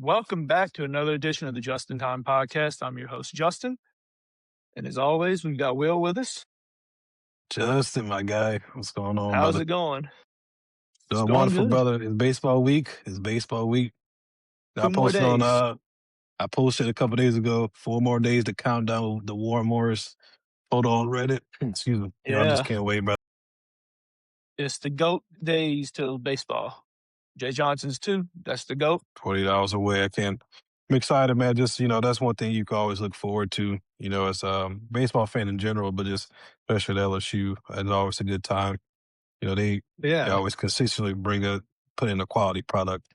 Welcome back to another edition of the Just in Time podcast. I'm your host, Justin. And as always, we've got Will with us. Justin, my guy, what's going on, How's brother? it going? It's Doing going wonderful, good. brother. It's baseball week. I 2 more posted on days. I posted a couple days ago, 4 more days to count down the War Morris photo on Reddit. Excuse me. I just Yeah. can't wait, brother. It's the GOAT days till baseball. Jay Johnson's too. That's the GOAT. $20 away. I'm excited, man. Just, that's one thing you can always look forward to, as a baseball fan in general, but just especially at LSU. It's always a good time. They Yeah. always consistently put in a quality product.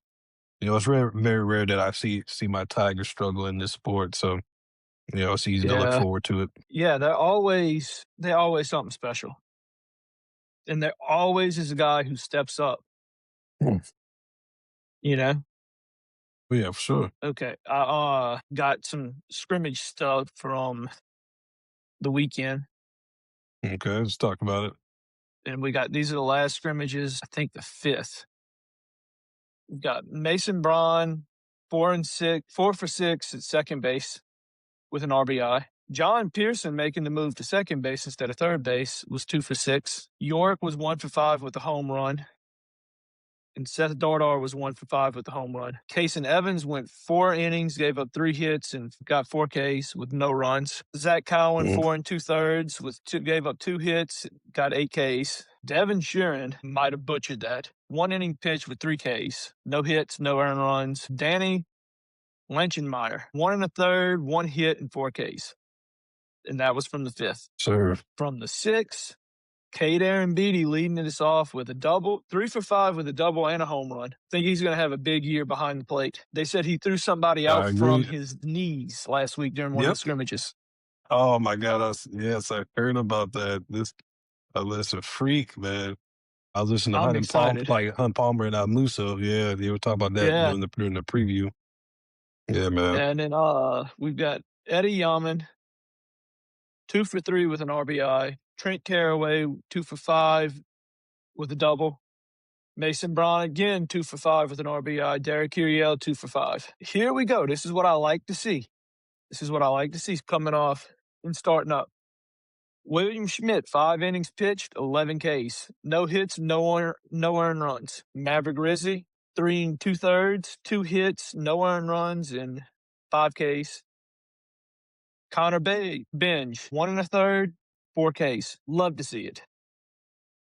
It's very rare that I see my Tigers struggle in this sport. So, it's easy to look Yeah. forward to it. Yeah. They're always something special. And there always is a guy who steps up, you know? Yeah, for sure. Okay. I got some scrimmage stuff from the weekend. Okay, let's talk about it. And these are the last scrimmages, I think the 5th. We've got Mason Braun, 4 for 6 at second base with an RBI. John Pearson making the move to second base instead of third base was 2 for 6. York was 1 for 5 with a home run. And Seth Dardar was 1 for 5 with the home run. Kason Evans went 4 innings, gave up 3 hits, and got 4 Ks with no runs. Zach Cowan, 4 2/3, gave up 2 hits, got 8 Ks. Devin Sheeran might have butchered that. 1 inning pitch with 3 Ks. No hits, no earned runs. Danny Lenchenmeyer, 1 1/3, 1 hit, and 4 Ks. And that was from the 5th. Sure. From the 6th, Cade Aaron Beatty leading us off with a double, 3 for 5 with a double and a home run. I think he's going to have a big year behind the plate. They said he threw somebody I out agree. from his knees last week during one of the scrimmages. Oh my God. Yes, I heard about that. This a freak, man. I was listening to I'm excited. Hunt Palmer and Musso. Yeah, they were talking about that Yeah. during the preview. Yeah, man. And then we've got Eddie Yaman, 2 for 3 with an RBI. Trent Caraway, 2 for 5 with a double. Mason Braun again, 2 for 5 with an RBI. Derek Uriel, 2 for 5. Here we go. This is what I like to see. Coming off and starting up. William Schmidt, 5 innings pitched, 11 Ks. No hits, no earned runs. Maverick Rizzi, 3 2/3, 2 hits, no earned runs, and 5 Ks. Connor Benj, 1 1/3, 4 Ks. Love to see it.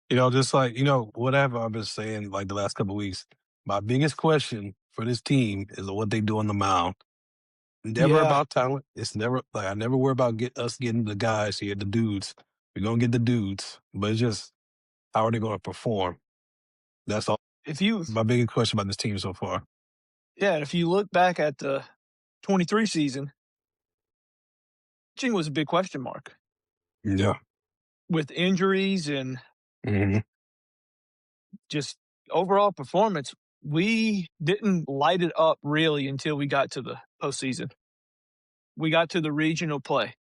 Just like, whatever I've been saying like the last couple of weeks, my biggest question for this team is what they do on the mound. Never about talent. It's never like I never worry about us getting the guys here, the dudes. We're gonna get the dudes, but it's just how are they gonna perform? That's all. My biggest question about this team so far. Yeah, and if you look back at the 23 season, pitching was a big question mark. Yeah. With injuries and Mm-hmm. just overall performance, we didn't light it up really until we got to the postseason. We got to the regional play.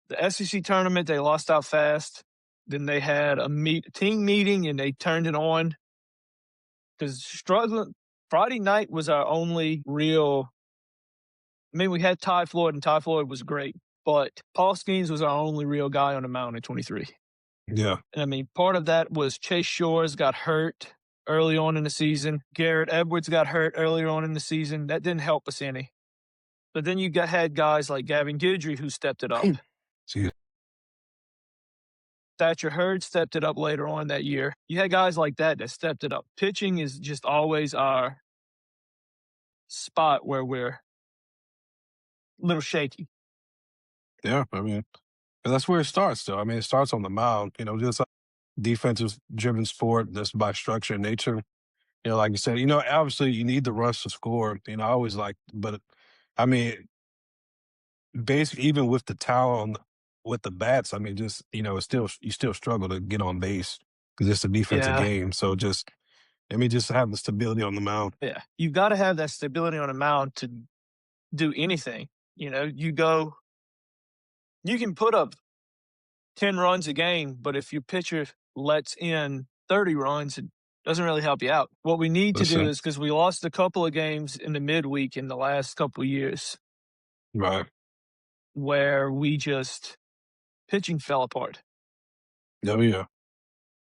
The SEC tournament, they lost out fast. Then they had a team meeting and they turned it on. Because Friday night was our only real. I mean, we had Ty Floyd, and Ty Floyd was great, but Paul Skeens was our only real guy on the mound in 23. Yeah. And I mean, part of that was Chase Shores got hurt early on in the season. Garrett Edwards got hurt earlier on in the season. That didn't help us any. But then you had guys like Gavin Guidry who stepped it up. See. Thatcher Hurd stepped it up later on that year. You had guys like that stepped it up. Pitching is just always our spot where we're a little shaky. Yeah, I mean, that's where it starts, though. I mean, it starts on the mound, just a defensive-driven sport that's by structure and nature. Like you said, obviously you need the rush to score. I always but I mean, basically, even with the talent, with the bats, I mean, just, it's you still struggle to get on base because it's a defensive game. So let me just have the stability on the mound. Yeah, you've got to have that stability on the mound to do anything. You can put up 10 runs a game, but if your pitcher lets in 30 runs, Doesn't really help you out. What we need to do Listen, is, because we lost a couple of games in the midweek in the last couple of years right. where we just pitching fell apart. Oh, yeah.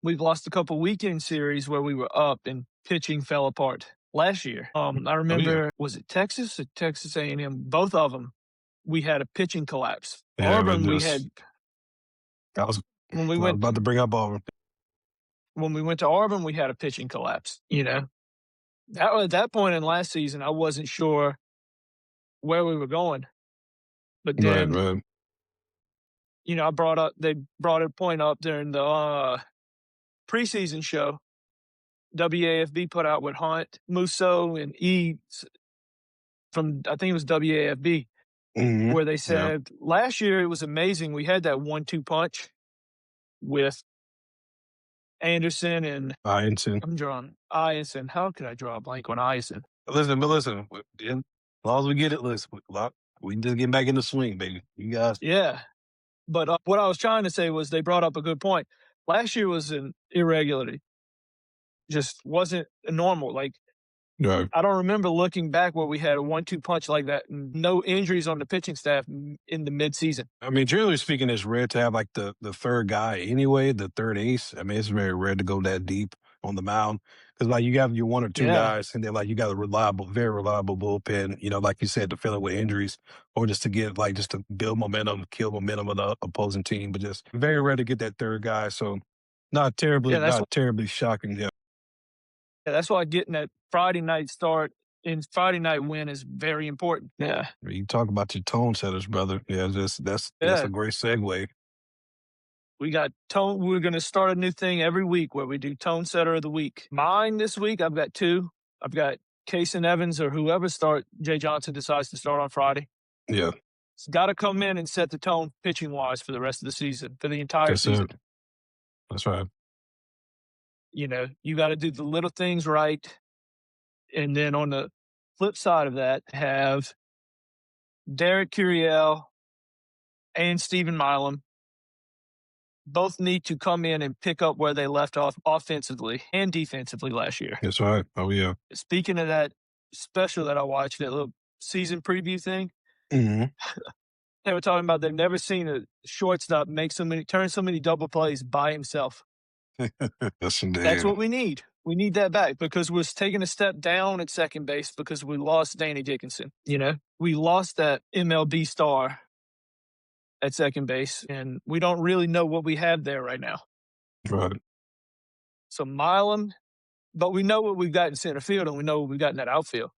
We've lost a couple weekend series where we were up and pitching fell apart last year. I Oh, yeah. remember, was it Texas or Texas A&M? Both of them, we had a pitching collapse. Yeah, but Auburn, we just had I was when we I was went about to bring up Auburn. when we went to Auburn, we had a pitching collapse. At that point in last season, I wasn't sure where we were going. But Right, then, right. they brought a point up during the preseason show. WAFB put out with Hunt, Musso, and from, I think it was WAFB, Mhm. where they Yeah. said last year it was amazing. We had that 1-2 punch with Anderson and Ianson. I'm drawing Ianson. How could I draw a blank on Ianson? Listen, as long as we get it, listen, we can just get back in the swing, baby. You guys Yeah. But what I was trying to say was they brought up a good point. Last year was an irregularity, just wasn't normal. Like, right. I don't remember looking back where we had a 1-2 punch like that and no injuries on the pitching staff in the midseason. I mean, generally speaking, it's rare to have like the third guy anyway, the third ace. I mean, it's very rare to go that deep on the mound because like you have your one or two Yeah. guys, and then like you got a very reliable bullpen. Like you said, to fill it with injuries or just to get like just to build momentum, kill momentum of the opposing team. But just very rare to get that third guy. So Yeah, not terribly shocking. Yeah, that's why getting that Friday night start and Friday night win is very important. Yeah. you talk about your tone setters, brother. Yeah, that's Yeah. a great segue. We got tone. We're going to start a new thing every week where we do tone setter of the week. Mine this week, I've got two. I've got Case and Evans or whoever Jay Johnson decides to start on Friday. Yeah, It's got to come in and set the tone pitching wise for the rest of the season, for the entire that's it. season. That's right. You got to do the little things right. And then on the flip side of that, have Derek Curiel and Stephen Milam both need to come in and pick up where they left off offensively and defensively last year. That's right. Oh yeah. Speaking of that special that I watched, that little season preview thing, Hmm. they were talking about they've never seen a shortstop turn so many double plays by himself. That's That's indeed. what we need. We need that back because we're taking a step down at second base because we lost Danny Dickinson. We lost that MLB star at second base, and we don't really know what we have there right now. Right. So Milam, but we know what we've got in center field, and we know what we've got in that outfield.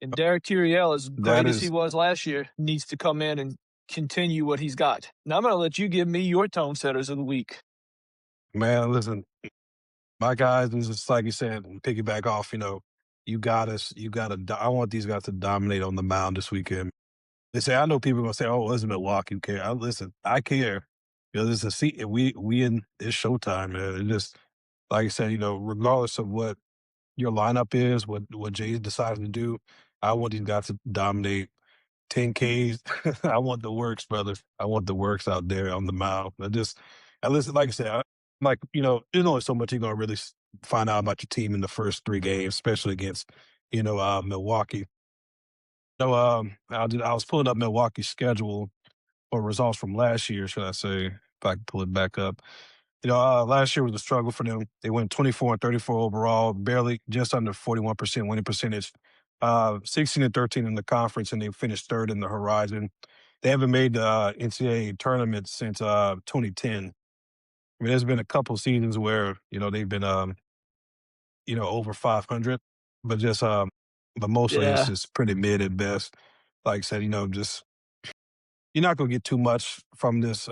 And Derek Curiel, as That great as he is, was last year, needs to come in and continue what he's got. Now I'm going to let you give me your tone setters of the week. man, listen, my guys, is just like you said, piggyback off, I want these guys to dominate on the mound this weekend. They say, I know people are going to say, oh, listen, Milwaukee, who care? Listen, I care. This is a seat, it's showtime, man. It just, like I said, regardless of what your lineup is, what Jay decides to do, I want these guys to dominate 10Ks. I want the works, brother. I want the works out there on the mound. I listen, like I said, there's only so much you're going to really find out about your team in the first three games, especially against, Milwaukee. I was pulling up Milwaukee's schedule or results from last year, should I say, if I can pull it back up. Last year was a struggle for them. They went 24 and 34 overall, barely just under 41% winning percentage, 16 and 13 in the conference, and they finished third in the Horizon. They haven't made the NCAA tournament since 2010. I mean, there's been a couple seasons where they've been over 500, but but mostly it's Yeah. just pretty mid at best. Like I said, just you're not going to get too much from this.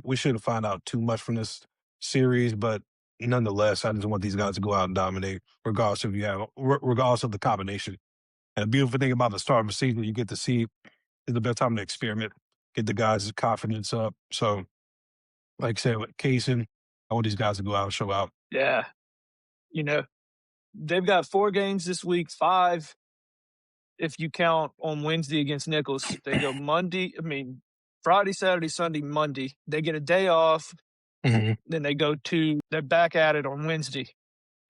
We shouldn't find out too much from this series, but nonetheless, I just want these guys to go out and dominate, regardless of the combination. And the beautiful thing about the start of the season, you get to see is the best time to experiment, get the guys' confidence up. So, like I said, with Kaysen, I want these guys to go out and show out. Yeah. They've got 4 games this week, 5 if you count on Wednesday against Nichols. They go Friday, Saturday, Sunday, Monday. They get a day off. Mhm. Then they're back at it on Wednesday.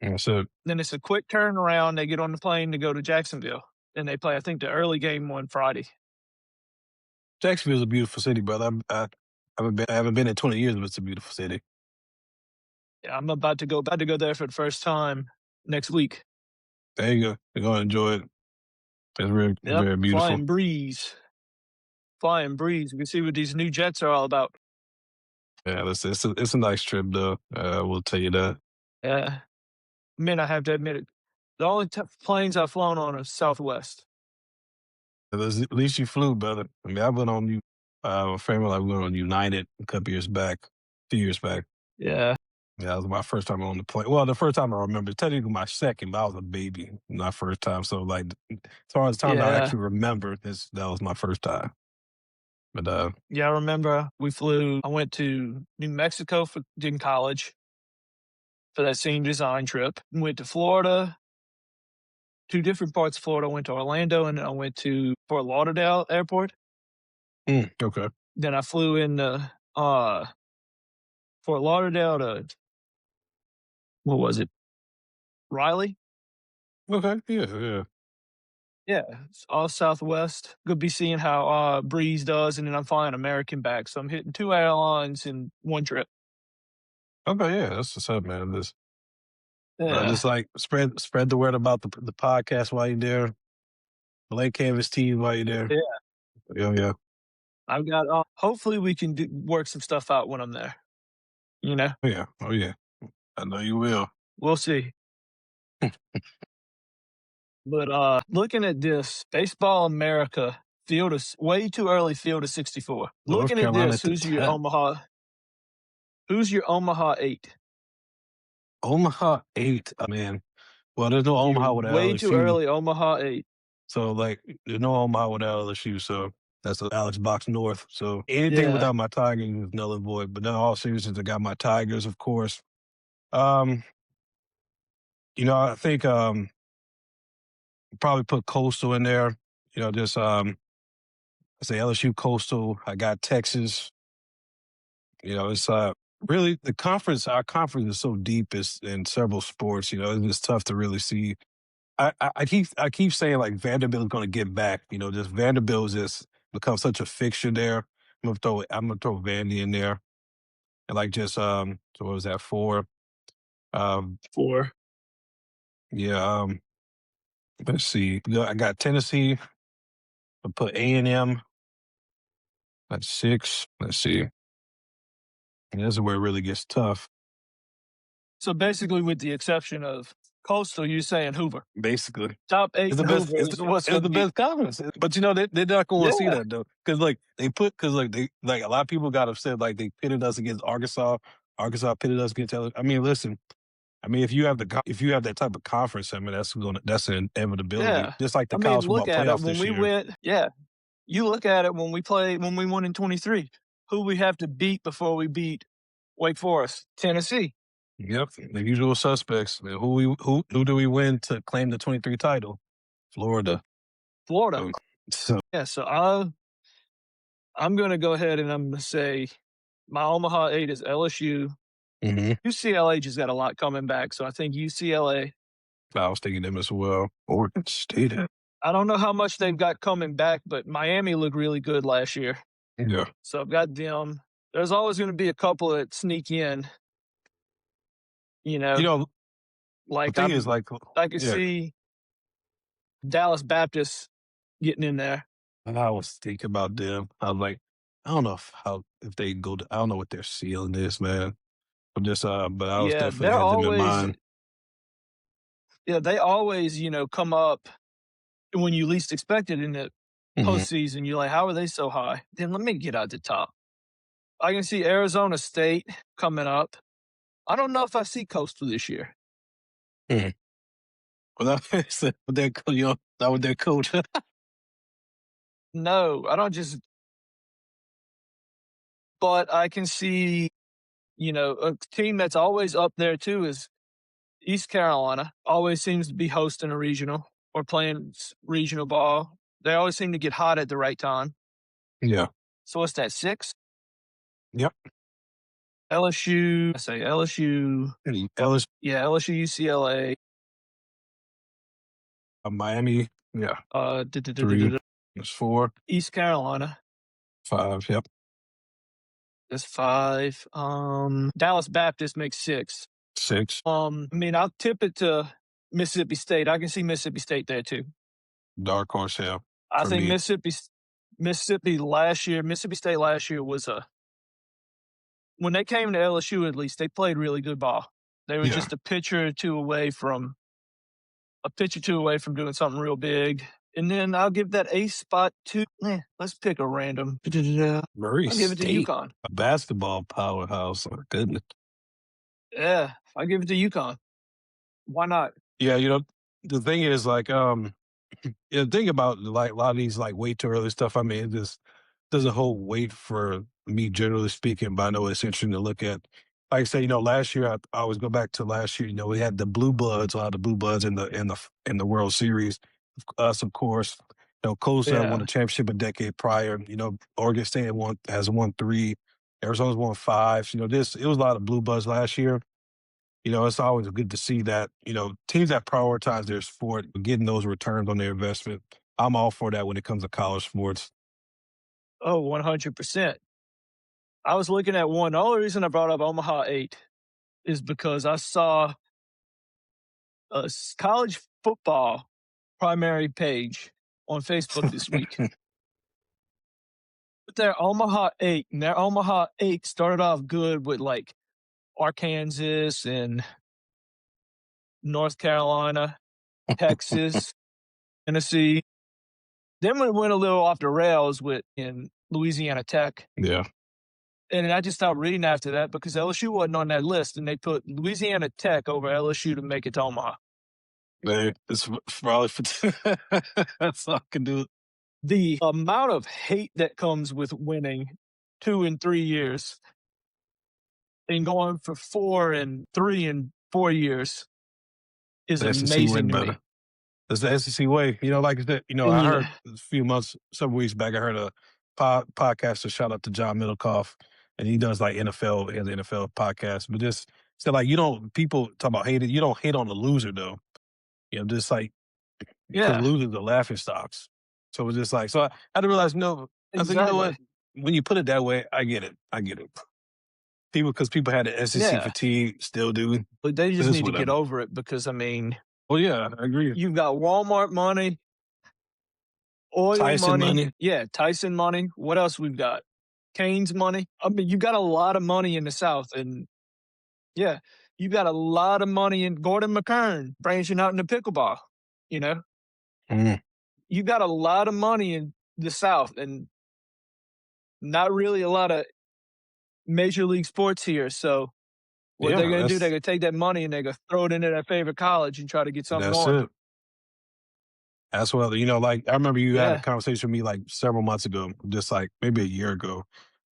That's it. Then it's a quick turnaround. They get on the plane to go to Jacksonville, and they play, I think, the early game on Friday. Jacksonville's a beautiful city, brother. I haven't been in 20 years, but it's a beautiful city. Yeah, I'm about to go there for the first time next week. There you go. You're gonna enjoy it. It's very, Yep, very beautiful. flying breeze. We can see what these new jets are all about. Yeah, it's a nice trip, though. I will tell you that. Yeah, I mean, I have to admit it. The only planes I've flown on are Southwest. At least you flew, brother. I mean, I went on you. My family, I went on United a couple years back, a few years back. Yeah, Yeah, that was my first time on the plane. Well, the first time I remember, technically my second, but I was a baby, my first time. So, like, as far as times I yeah, actually remember, that was my first time. But yeah. I remember we flew. I went to New Mexico in college for that same design trip. Went to Florida, two different parts of Florida. I went to Orlando, and I went to Fort Lauderdale Airport. okay, Then I flew in uh, Fort Lauderdale to, what was it, Riley? okay, yeah, yeah, Yeah, it's all Southwest. Good be seeing how Breeze does, and then I'm flying American back, so I'm hitting two airlines in one trip. okay, yeah. That's what's up, man. Yeah, Just like spread the word about the podcast while you're there. Blank canvas team while you're there. yeah. Yeah, yeah, I've got. Hopefully, we can work some stuff out when I'm there. You know, oh yeah, oh yeah. I know you will. we'll see. But looking at this, Baseball America field is way too early. Field of 64. North Looking at Carolina this, at the who's your 10th. Omaha? Who's your Omaha 8? Omaha 8. I mean, well, there's no You're Omaha without way too LSU. early. Omaha 8. So, like, there's no Omaha without LSU. So that's the Alex Box North. So anything Yeah, without my Tigers is null and void. But in all seriousness, I got my Tigers, of course. Um, I think probably put Coastal in there. Just I say LSU Coastal. I got Texas. It's really the conference. Our conference is so deep. It's in several sports. It's just tough to really see. I keep saying like Vanderbilt's going to get back. Just Vanderbilt's just become such a fixture there. I'm gonna throw Vandy in there and like just so what was that 4? Um 4. yeah, let's see. I got Tennessee. I put A&M at 6. Let's see. And this is where it really gets tough. So basically, with the exception of Coastal, you're saying Hoover. Basically, Top 8 it's the in best. Hoover It's is what's it's going to the be. best conference. But they're not going to see Yeah, that though, because like a lot of people got upset like they pitted us against Arkansas. Arkansas pitted us against. I mean, listen. I mean, if you have that type of conference, I mean, that's an inevitability. yeah. Just like the I mean, college look football at it. playoff When this we year. went, yeah, you look at it when we won in 23. Who we have to beat before we beat Wake Forest? Tennessee, Yep, the usual suspects. I mean, who do we win to claim the 23 title? Florida. Florida. So Yeah, so I'm going to go ahead and I'm going to say my Omaha 8 is LSU. mhm. UCLA just got a lot coming back, so I think UCLA. I was thinking them as well. Oregon State. I don't know how much they've got coming back, but Miami looked really good last year. Yeah. So I've got them. There's always going to be a couple that sneak in, you You know, know, the like thing is like I could yeah, see Dallas Baptist getting in there. I was thinking about them. I was like, I don't know if they go to, I don't know what their ceiling is, man. I'm just but I was Yeah, definitely they're had them in always mind. they always, come up when you least expect it in the Mhm. postseason. You're like, how are they so high? Then let me get out the top. I can see Arizona State coming up. I don't know if I see Coastal this year. Mhm. Well, that's with their not with their coach. No, I don't just, but I can see, a team that's always up there too is East Carolina. Always seems to be hosting a regional or playing regional ball. They always seem to get hot at the right time. Yeah. So what's that, 6? Yep. LSU. I say LSU. LSU, Yeah, LSU, UCLA. Miami. Yeah, Uh, 3. That's 4. East Carolina. 5. Yep. That's 5. Dallas Baptist makes 6. 6. I mean, I'll tip it to Mississippi State. I can see Mississippi State there too. Dark horse. Yeah, I for think me. Mississippi State last year was when they came to LSU, at least they played really good ball. They were Yeah. just a pitcher or two away from doing something real big. And then I'll give that A spot to let's pick a random. Murray I'll give it to State, UConn. a basketball powerhouse. Oh, goodness. Yeah, I'll give it to UConn. Why not? Yeah, the thing is like yeah, the thing about like a lot of these like way too early stuff, I mean, it just doesn't hold weight for me generally speaking, but I know it's interesting to look at. Like I say, last year I always go back to last year. We had the blue bloods, a lot of the blue bloods in the World Series. Us, of course. Coastal won Yeah. the championship a decade prior. Oregon State has won 3. Arizona's won 5. It was a lot of blue bloods last year. It's always good to see that, teams that prioritize their sport, getting those returns on their investment. I'm all for that when it comes to college sports. Oh, 100%. I was looking at one. The only reason I brought up Omaha 8 is because I saw a college football primary page on Facebook this week. But their Omaha 8, and their Omaha 8 started off good with like Arkansas and North Carolina, Texas, Tennessee. Then we went a little off the rails in Louisiana Tech. Yeah. And I just stopped reading after that because LSU wasn't on that list, and they put Louisiana Tech over LSU to make it to Omaha. It's probably that's all I can do. The amount of hate that comes with winning 2 and 3 years and going for 4 and 3 and 4 years is The SEC way amazing to better. me. That's the SEC way. Like I said, I heard Yeah. a few months, several weeks back, I heard a podcaster, shout out to John Middlecoff, and he does like NFL and the NFL podcast. But just said like people talk about hating, you don't hate on the loser though. Just like because Yeah, losers are laughing stocks. So it's just like I had to realize, I said, what? exactly. When you put it that way, I get it. Because people had the SEC Yeah. fatigue, still do. But they just It's need to get whatever. over it because, I mean, Well, yeah, I agree. you've got Walmart money, oil Tyson money. money. Yeah, Tyson money. What else we've got? Kane's money. I mean, you got a lot of money in the South, and yeah, you got a lot of money in Gordon McKern branching out into pickleball. You know, Mm, you got a lot of money in the South, and not really a lot of major league sports here. So what they're yeah, going to do, they're going to take that money and they're going to throw it into their favorite college and try to get something that's going. it. That's what, like I remember you had a Yeah, conversation with me like several months ago, just like maybe a year ago,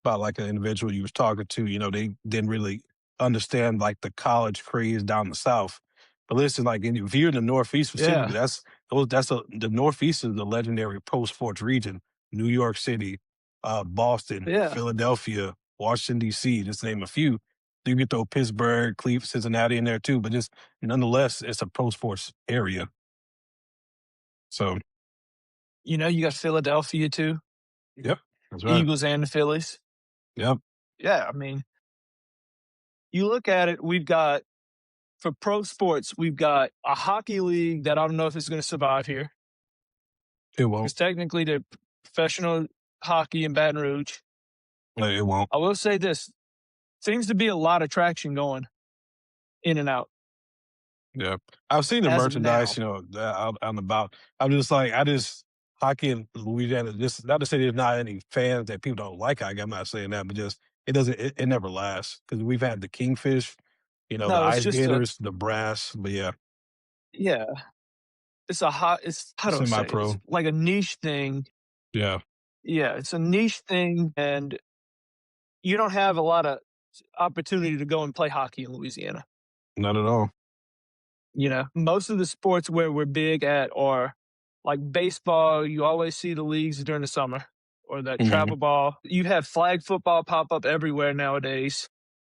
about like an individual you was talking to. They didn't really understand like the college craze down the South. But listen, like if you're in the Northeast specifically, yeah, the Northeast is the legendary pro sports region. New York City, Boston, yeah. Philadelphia, Washington D.C. Just to name a few. You get throw Pittsburgh, Cleveland, Cincinnati in there too, but just nonetheless, it's a pro sports area. So. You got Philadelphia too, Yep, that's right. Eagles and the Phillies. Yep, Yeah, I mean, you look at it, we've got for pro sports, we've got a hockey league that I don't know if it's going to survive here it because won't. technically they're professional hockey in Baton Rouge. It won't. I will say this seems to be a lot of traction going in and out Yeah, I've seen the as of now. merchandise, out and about. I'm just like, hockey in Louisiana. Just not to say there's not any fans that people don't like hockey. I'm not saying that, but just it doesn't. It never lasts because we've had the Kingfish, the No, it's Ice just Gators, the Brass. But yeah, yeah, it's how do I say it? It's semi-pro. like a niche thing. Yeah, Yeah, it's a niche thing, and you don't have a lot of opportunity to go and play hockey in Louisiana. not at all. Most of the sports where we're big at are like baseball. You always see the leagues during the summer or that Mhm. travel ball. You have flag football pop up everywhere nowadays.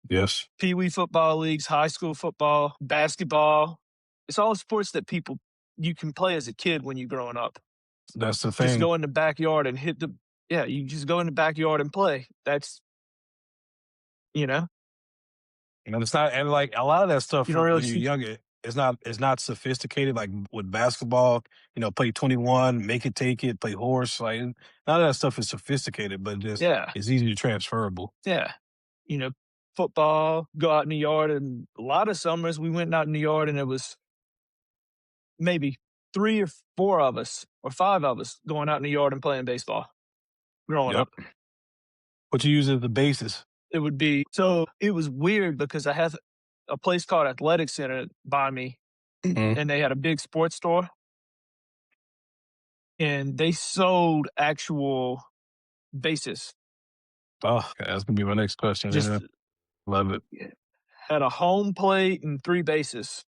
Yes. Pee wee football leagues, high school football, basketball. It's all sports that you can play as a kid when you're growing up. That's the Just thing. go in the backyard and yeah, you just go in the backyard and play. That's, you know, And it's not, and like a lot of that stuff you don't really when you're see. younger, it's not sophisticated. Like with basketball, play 21, make it, take it, play horse. Like none of that stuff is sophisticated, but just Yeah, it's easy to transferable. yeah. You know, football, go out in the yard. And a lot of summers we went out in the yard and it was maybe three or four of us or five of us going out in the yard and playing baseball growing Yep. up. What you use as the basis. It was weird because I had a place called Athletic Center by me Mhm. and they had a big sports store and they sold actual bases. Oh, okay, that's gonna be my next question. Yeah, Just love it. had a home plate and three bases,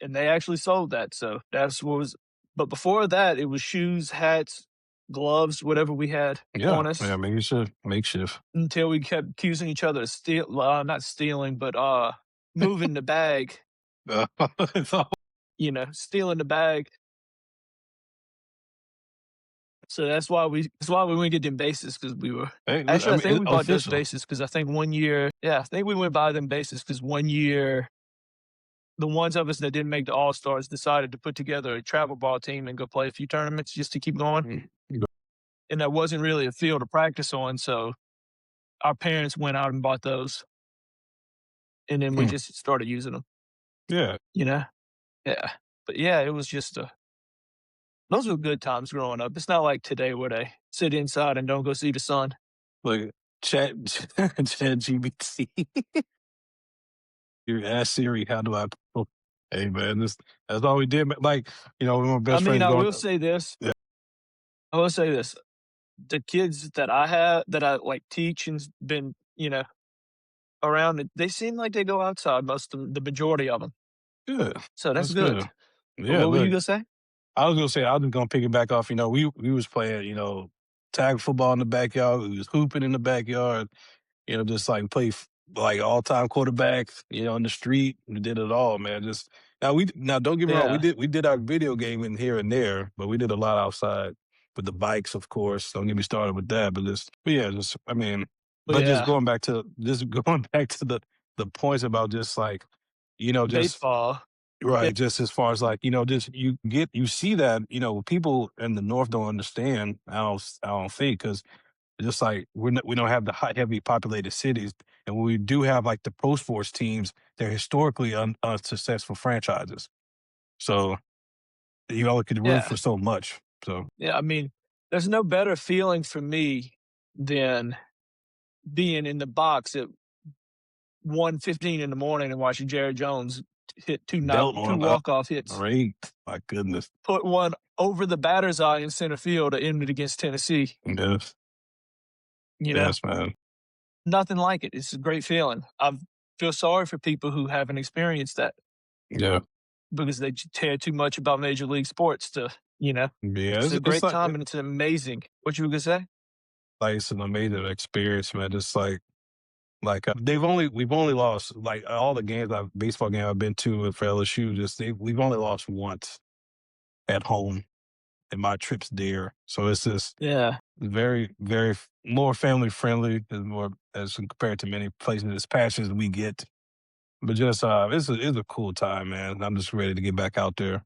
and they actually sold that. So that's what was. But before that, it was shoes, hats, gloves, whatever we had Yeah, on yeah, us makeshift. until we kept accusing each other of not stealing, but moving the bag. It's all, Stealing the bag. So that's why we wouldn't get them bases because we were hey, look, I actually I mean, think we bought those official. bases because I think one year I think we went by them bases because one year the ones of us that didn't make the All Stars decided to put together a travel ball team and go play a few tournaments just to keep going. Mm. And that wasn't really a field to practice on, so our parents went out and bought those, and then we Mm. just started using them. Yeah, You know, yeah. But yeah, it was just those were good times growing up. It's not like today where they sit inside and don't go see the sun. look, chat GBT. You ask Siri, how do I? Hey man, that's all we did. Like when my I best mean, friends I going. will say this. Yeah, I will say this. The kids that I have that I like teach and been, around, they seem like they go outside most of the majority of them. good. So that's That's good. good. But Yeah, what were you look, gonna say? I was gonna say I was gonna pick it back off. We was playing tag football in the backyard. We was hooping in the backyard. Just like play like all time quarterback. In the street. We did it all, man. Just now. Don't get me wrong. We Yeah, did our video gaming here and there, but we did a lot outside with the bikes, of course. Don't get me started with that. But yeah, just I mean, but but just yeah, going back to the points about just like just baseball. Yeah, right, just as far as like just you see that people in the north don't understand. I don't think because just like we don't have the high, heavy populated cities, and when we do have like the pro sports teams, they're historically unsuccessful franchises. So you only could root yeah, for so much. So yeah. I mean, there's no better feeling for me than being in the box at 1:15 in the morning and watching Jared Jones hit belt two one up, walk off hits, great, my goodness, put one over the batter's eye in center field to end it against Tennessee. yes, You know, yes, man, nothing like it. It's a great feeling. I feel sorry for people who haven't experienced that yeah, because they care too much about major league sports yeah. it's a It's great like time and it's amazing. What you were gonna say? it's an amazing experience, man. Just like we've only lost like all the baseball game I've been to for LSU. We've only lost once at home in my trips there. So it's just Yeah. very very more family friendly as more as compared to many places as passions we get. But just it's a cool time, man. I'm just ready to get back out there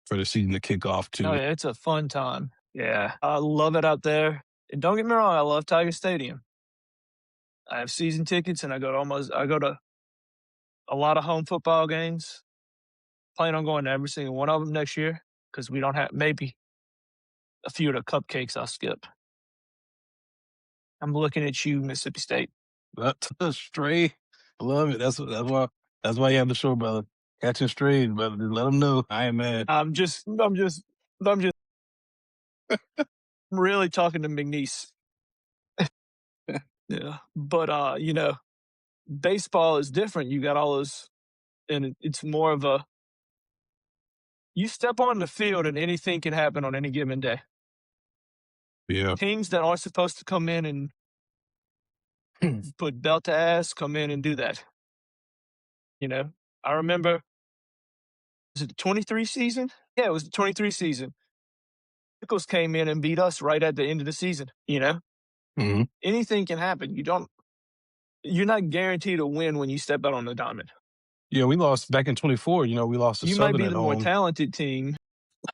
for the season to kick off Oh too. yeah, it's a fun time. Yeah. I love it out there. And don't get me wrong, I love Tiger Stadium. I have season tickets and I go to a lot of home football games. Plan on going to every single one of them next year because we don't have maybe a few of the cupcakes I'll skip. I'm looking at you, Mississippi State. That's a stray. I love it. That's why you have the show, brother. Catching strays, brother. Just let them know I ain't mad. I'm just really talking to McNeese. Yeah. But baseball is different. You got all those and it's more of a you step on the field and anything can happen on any given day. Yeah, Teams that aren't supposed to come in and put belt to ass, come in and do that. I remember, was it the 23 season? Yeah, it was the 23 season. Pickles came in and beat us right at the end of the season. Hmm. Anything can happen. You're not guaranteed a win when you step out on the diamond. Yeah, we lost back in 24. We lost to You might Southern be at the more home. talented team.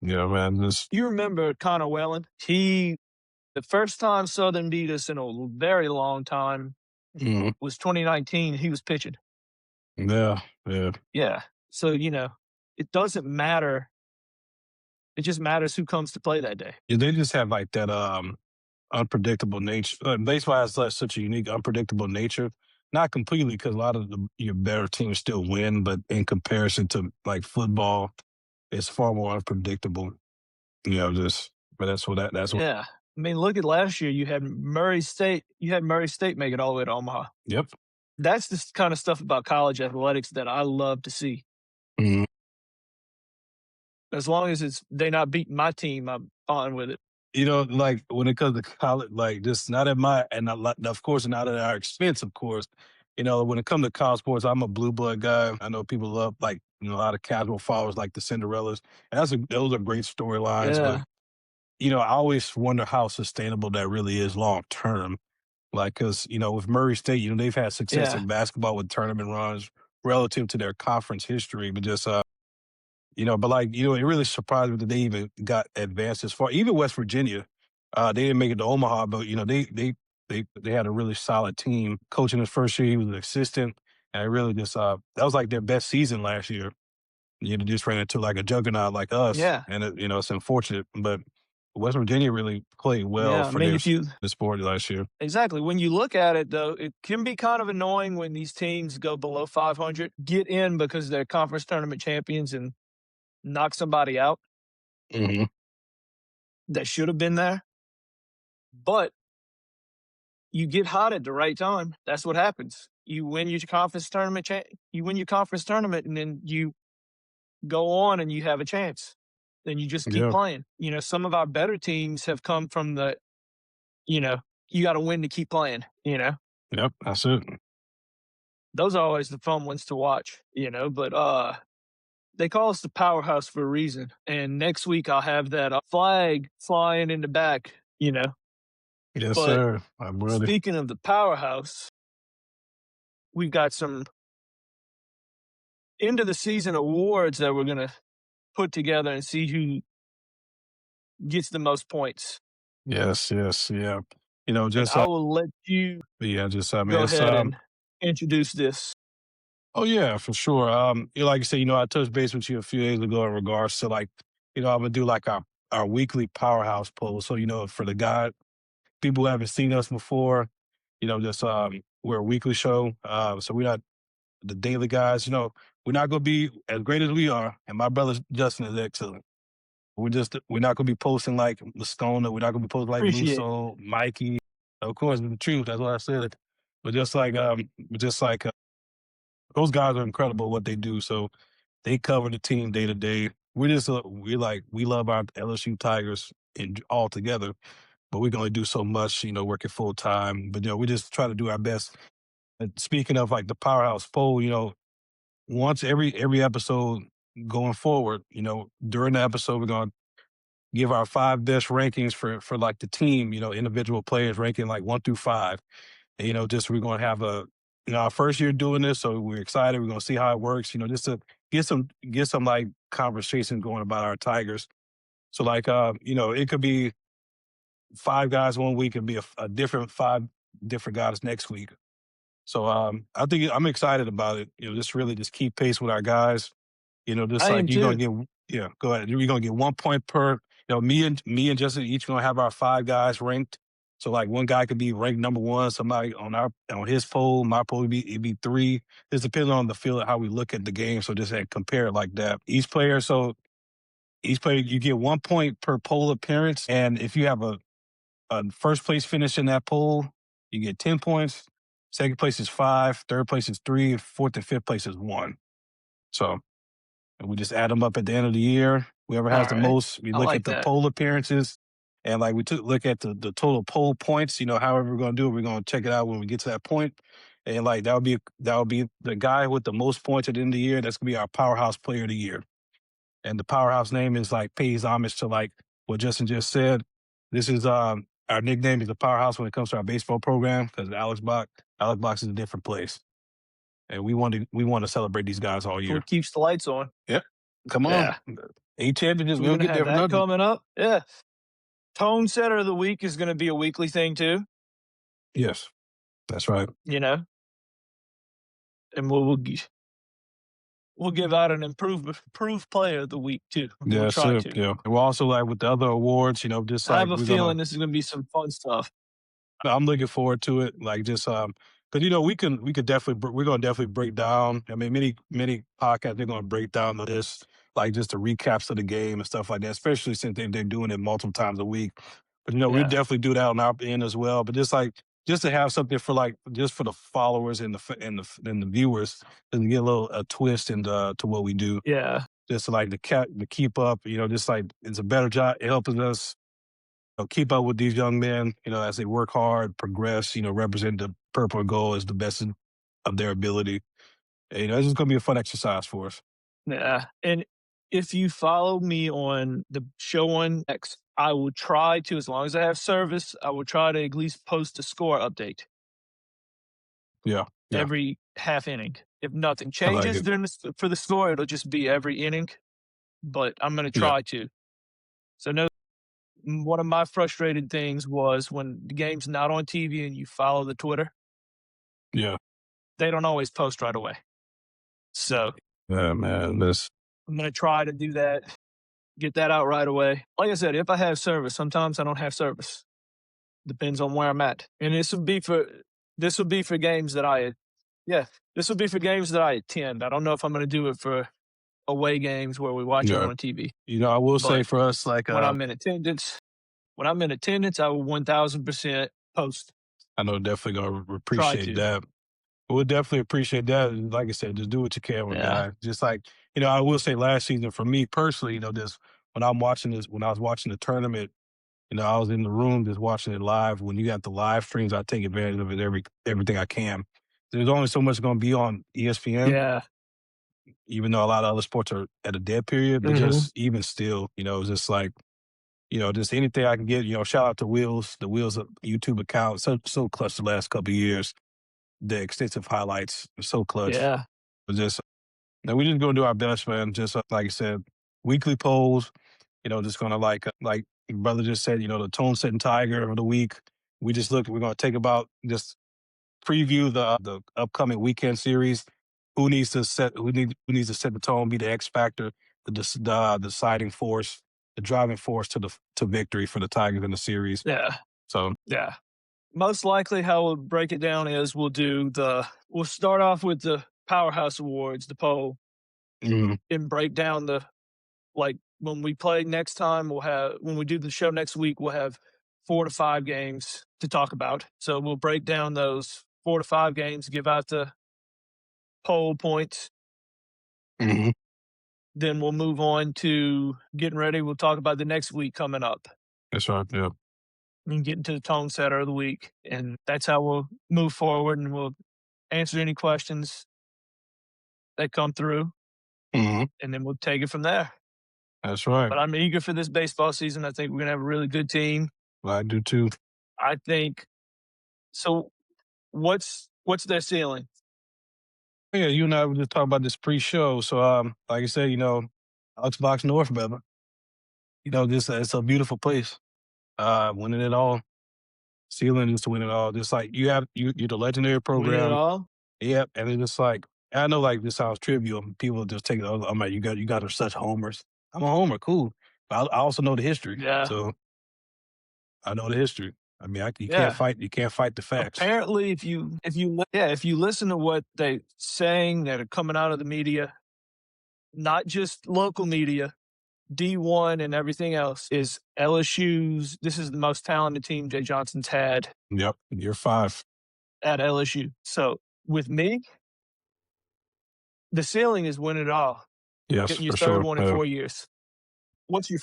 Yeah, man. Just You remember Connor Wellen? The first time Southern beat us in a very long time mhm. was 2019. He was pitching. Yeah, yeah. Yeah. So, it doesn't matter. It just matters who comes to play that day. Yeah, they just have like that unpredictable nature. Baseball has such a unique, unpredictable nature. Not completely, because a lot of your better teams still win, but in comparison to like football, it's far more unpredictable. Just but that's what. Yeah. I mean, look at last year. You had Murray State. You had Murray State make it all the way to Omaha. Yep. That's the kind of stuff about college athletics that I love to see. Mhm. As long as they're not beating my team, I'm fine with it. Like when it comes to college, like just not at my and not, of course not at our expense, of course. When it comes to college sports, I'm a blue blood guy. I know people love like a lot of casual followers like the Cinderellas, and those are great storylines. But Yeah. I always wonder how sustainable that really is long term. Like, because with Murray State, they've had success Yeah. in basketball with tournament runs relative to their conference history, but just but like, it really surprised me that they even got advanced as far. Even West Virginia, they didn't make it to Omaha, but they had a really solid team. Coaching his first year, he was an assistant, and I really just that was like their best season last year. Just ran into like a juggernaut like us, Yeah. and it's unfortunate, but West Virginia really played well Yeah. I for mean, if you the sport last year. exactly when you look at it, though, it can be kind of annoying when these teams go below 500, get in because they're conference tournament champions and knock somebody out Hmm. that should have been there. But you get hot at the right time. That's what happens. You win your conference tournament, and then you go on and you have a chance. Then you just keep Yeah. playing. Some of our better teams have come from you know, you got to win to keep playing. Yep. That's it. Those are always the fun ones to watch. But they call us the powerhouse for a reason. And next week I'll have that flag flying in the back. Yes, But sir. I'm ready. speaking of the powerhouse, we've got some end of the season awards that we're gonna put together and see who gets the most points. Yes, yes, yeah. And Just I will let you yeah, just I mean, go it's ahead and introduce this. oh yeah, for sure. Like you said, I touched base with you a few days ago in regards to like, I'm gonna do like our weekly powerhouse poll. So for the guy people who haven't seen us before, just we're a weekly show. So we're not the daily guys. We're not gonna be as great as we are, and my brother Justin is excellent. We're not gonna be posting like Moscona. We're not gonna be posting like Appreciate it. Musso, Mikey. Of course, the truth. That's what I said. But just like those guys are incredible at what they do. So they cover the team day to day. We love our LSU Tigers all together, but we can only do so much, working full time. But we just try to do our best. And speaking of like the powerhouse poll, once every episode going forward, during the episode we're gonna give our five best rankings for like the team, individual players ranking like 1 through 5. And, just we're gonna have our first year doing this, so we're excited. We're gonna see how it works, just to get some like conversation going about our Tigers. So like it could be 5 guys one week and be a different 5 different guys next week. So I think I'm excited about it. Just really just keep pace with our guys. Just I like am you're gonna too. get yeah, go ahead. You're gonna get 1 point per. Me and Justin each gonna have our 5 guys ranked. So like one guy could be ranked number one. Somebody on his poll, my poll it'd be 3. This depends on the field how we look at the game. So just compare it like that. Each player you get 1 point per poll appearance, and if you have a first place finish in that poll, you get 10 points. Second place is 5. Third place is 3. And fourth and fifth place is 1. So and we just add them up at the end of the year. Whoever has All the right. most, we I look at like the that. poll appearances. And like we took look at the total poll points, however we're gonna do it, we're gonna check it out when we get to that point. And like that would be the guy with the most points at the end of the year. That's gonna be our powerhouse player of the year. And the powerhouse name is like pays homage to like what Justin just said. This is our nickname is the powerhouse when it comes to our baseball program because Alex Box is a different place. And we want to celebrate these guys all That's year. what keeps the lights on. Yep. Come on. Yeah. 8 championships, we We're don't gonna get have there for that nothing. coming up. Yeah. Tone setter of the week is gonna be a weekly thing too, Yes. That's right. you know? And we'll give out an improved player of the week too. We'll Yeah, try sure. to. Yeah. And we're also like with the other awards, just I have like a we're gonna feeling this is gonna be some fun stuff. I'm looking forward to it. Like just because we could definitely we're gonna definitely break down. I mean, many podcasts they're gonna break down this like just the recaps of the game and stuff like that. Especially since they're doing it multiple times a week. But we'll Yeah. definitely do that on our end as well. But just to have something for like just for the followers and the viewers and get a twist into to what we do. Yeah. Just to like to keep up. Just like it's a better job. It helps us keep up with these young men, as they work hard, progress, represent the purple and gold as the best of their ability. And, it's just going to be a fun exercise for us. Yeah. And if you follow me on the show on X, I will try to, as long as I have service, I will try to at least post a score update Yeah. Yeah. every half inning. If nothing I like changes it. for the score, it'll just be every inning. But I'm going to Yeah. try to. So no, one of my frustrated things was when the game's not on TV and you follow the Twitter, Yeah. they don't always post right away. So Yeah, man. This. I'm going to try to do that, get that out right away. Like I said, if I have service, sometimes I don't have service. Depends on where I'm at. And this would be for games that this would be for games that I attend. I don't know if I'm going to do it for away games where we watch it Yeah. on TV. I will say But for us, like, when I'm in attendance, I will 1000% post. I know definitely going to Try appreciate to. that. We'll definitely appreciate that. And like I said, just do what you can with Yeah. guy. Just like, I will say last season for me personally, just when when I was watching the tournament, I was in the room just watching it live. When you got the live streams, I take advantage of it everything I can. There's only so much going to be on ESPN, Yeah. even though a lot of other sports are at a dead period. But Mhm. just even still, it's just like, just anything I can get. Shout out to the Wheels of YouTube account. So clutch the last couple of years. The extensive highlights are so clutch. Yeah. But just now we just gonna do our best, man. Just like I said, weekly polls. Just gonna like your brother just said. The tone setting tiger of the week. We're gonna take about just preview the upcoming weekend series. Who needs to set the tone, be the X factor, the deciding force, the driving force to victory for the Tigers in the series. Yeah. So Yeah. Most likely how we'll break it down is we'll start off with the Powerhouse Awards, the poll, mhm, and break down when we play next time, when we do the show next week, we'll have 4 to 5 games to talk about. So we'll break down those 4 to 5 games, give out the poll points. mhm. Then we'll move on to getting ready. We'll talk about the next week coming up That's right. Yeah. and get into the tone setter of the week. And that's how we'll move forward, and we'll answer any questions that come through, Mhm. and then we'll take it from there. That's right. But I'm eager for this baseball season. I think we're going to have a really good team. Well, I do too. I think so. What's their ceiling? Yeah, you and I were just talking about this pre-show. So, like I said, Xbox North, brother. This it's a beautiful place. Winning it all, ceiling is to win it all. Just like you're the legendary Winning it program. all? Yep, and it's just like I know, like this sounds trivial. People just take it. I'm like, you got such homers. I'm a homer, cool. But I also know the history, Yeah. so I know the history. I mean, you can't Yeah. fight. You can't fight the facts. Apparently, if you listen to what they saying that are coming out of the media, not just local media, D1 and everything else, is LSU's. This is the most talented team Jay Johnson's had Yep, you're 5. at LSU. So with me, the ceiling is win it all, Yes, getting your for third sure. one in 4 years. What's your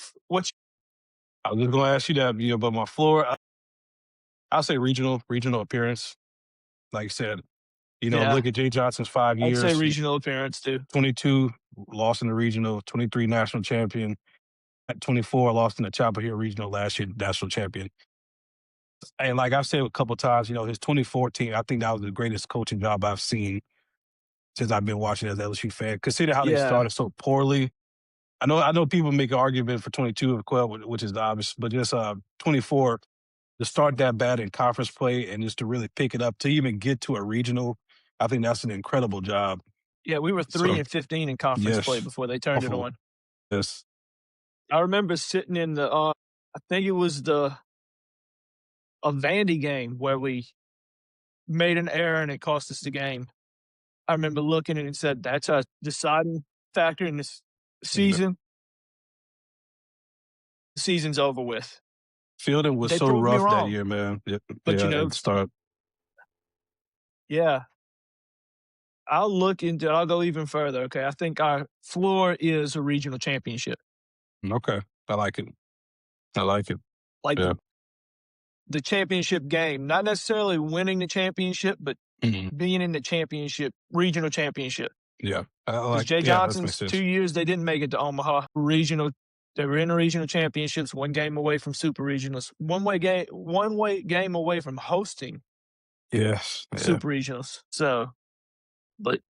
I was just going to ask you that, but my floor, I'll say regional appearance. Like I said, Yeah, look at Jay Johnson's five I'd say years, regional appearance too. 22 lost in the regional, 23 national champion, at 24 lost in the Chapel Hill regional last year, national champion. And like I've said a couple of times, his 2014, I think that was the greatest coaching job I've seen since I've been watching as an LSU fan. Consider how they Yeah, started so poorly. I know people make an argument for 22 of 12, which is the obvious, but just 24 to start that bad in conference play and just to really pick it up to even get to a regional, I think that's an incredible job. yeah, we were So 3-15 in conference play yes, before they turned it awful. on. Yes, I remember sitting in the, I think it was a Vandy game where we made an error and it cost us the game. I remember looking at it and said, "That's a deciding factor in this the season. The season's over with." fielding was They so proved me rough that wrong, year, man. Yeah, but yeah, at the start. yeah, I'll go even further. Okay, I think our floor is a regional championship, Okay, I like it. I like it. like Yeah. the championship game, not necessarily winning the championship, but Mhm. being in the championship, regional championship. Yeah, I Because like. Jay Yeah, that makes Johnson's sense. 2 years, they didn't make it to Omaha regional. They were in the regional championships, one game away from super regionals, one way game away from hosting Yes, yeah, super regionals. So, but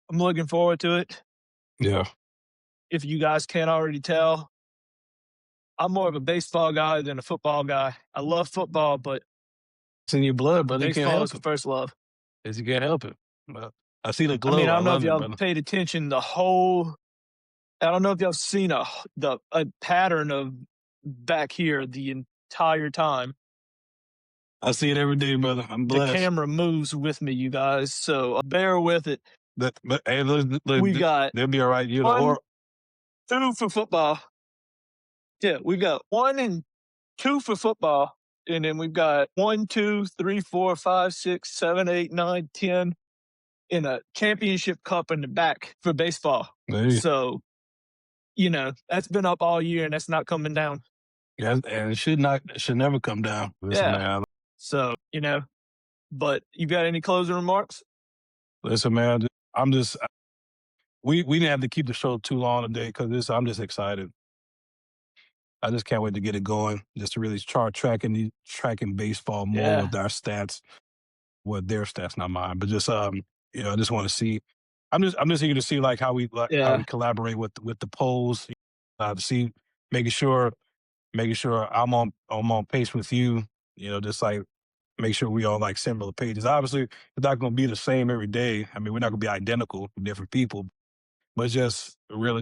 I'm looking forward to it. yeah. If you guys can't already tell, I'm more of a baseball guy than a football guy. I love football, but It's in your blood, brother. You can't baseball is help the it. first love. Yes, you can't help it. But I see the I mean, glow. I I don't know if love it, y'all brother. paid attention I don't know if y'all seen a pattern of back here the entire time. I see it every day, brother. I'm The blessed. camera moves with me, you guys, so bear with it. But hey, look, We got they'll be all right. You know, 1, or 2 for football. Yeah, we've got 1 and 2 for football, and then we've got 1, 2, 3, 4, 5, 6, 7, 8, 9, 10 in a championship cup in the back for baseball. hey, So, that's been up all year and that's not coming down. yeah, and it should never come down. Listen, Yeah. man. So, but you got any closing remarks? Listen, man. I'm just we didn't have to keep the show too long today because I'm just excited. I just can't wait to get it going. Just to really start tracking baseball more Yeah. with our stats, with their stats, not mine. But just I just want to see. I'm just eager to see like how we Yeah. collaborate with the polls. To see making sure I'm on pace with you. Just like make sure we on like similar pages. Obviously, it's not going to be the same every day. I mean, we're not going to be identical with different people, but just really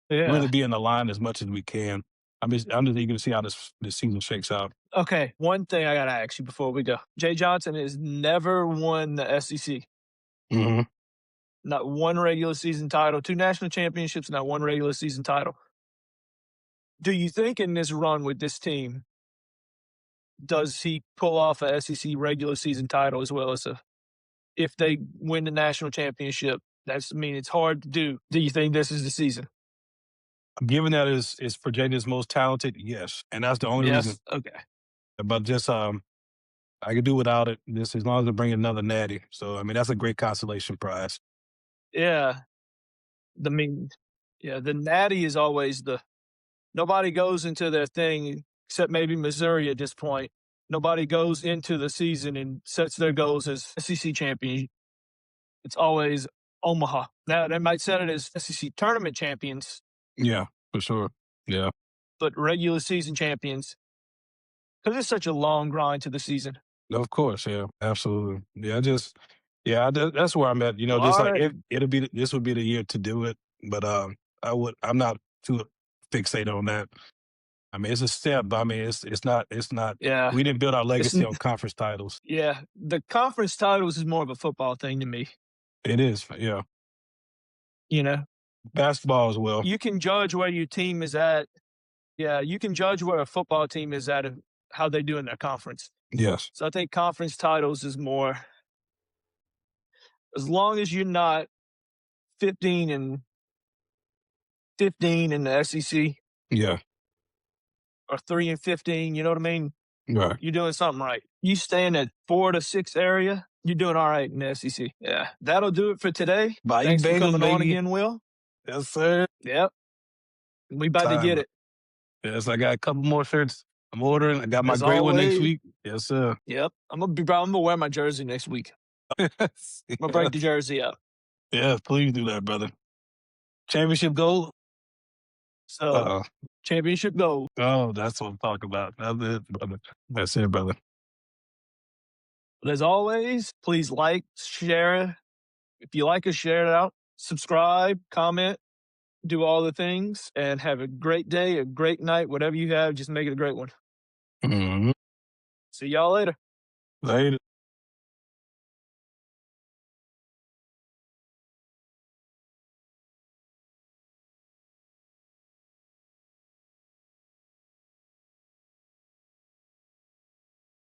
Yeah. be in the line as much as we can. I'm just eager to see how this season shakes out. Okay. One thing I got to ask you before we go. Jay Johnson has never won the SEC. Hmm. Not one regular season title, 2 national championships, not one regular season title. Do you think in this run with this team, does he pull off a SEC regular season title as well as if they win the national championship? It's hard to do. Do you think this is the season? Given that is Virginia's most talented, yes, and that's the only reason. Yes. Okay. But just I could do without it. Just as long as they bring another natty. So I mean, that's a great consolation prize. Yeah. The mean, yeah. The natty is always nobody goes into their thing except maybe Missouri at this point. Nobody goes into the season and sets their goals as SEC champion. It's always Omaha. Now they might set it as SEC tournament champions, Yeah, for sure. Yeah. but regular season champions because it's such a long grind to the season. Of course, yeah, absolutely. Yeah, that's where I'm at. Well, Just all like right. this would be the year to do it. But I'm not too fixated on that. I mean, it's a step. But I mean, it's not. Yeah. We didn't build our It's legacy on conference titles. yeah. The conference titles is more of a football thing to me. It is, yeah. You know, Basketball as well. you can judge where your team is at. Yeah, you can judge where a football team is at of how they do in their conference. Yes, So I think conference titles is more as long as you're not 15 and 15 in the SEC, yeah, or 3-15. You know what I mean? Right. You're doing something right. You stay in that 4 to 6 area, you're doing all right in the SEC. Yeah, that'll do it for today. Bayou Thanks for Bengals, coming on baby. again, Will. Yes, sir. Yep, we about to Time, get bro. it. Yes, I got a couple more shirts. I'm ordering. I got my As great one next always, week. Yes, sir. yep. I'm gonna wear my jersey next week. Yes. I'm gonna break the jersey up. Yes, please do that, brother. Championship gold? So, Uh-oh. championship gold. Oh, that's what I'm talking about. That's it, brother. That's it, brother. But as always, please like, share. If you like us, share it out. Subscribe, comment, do all the things, and have a great day, a great night, whatever you have. Just make it a great one. Mhm. See y'all later. Later.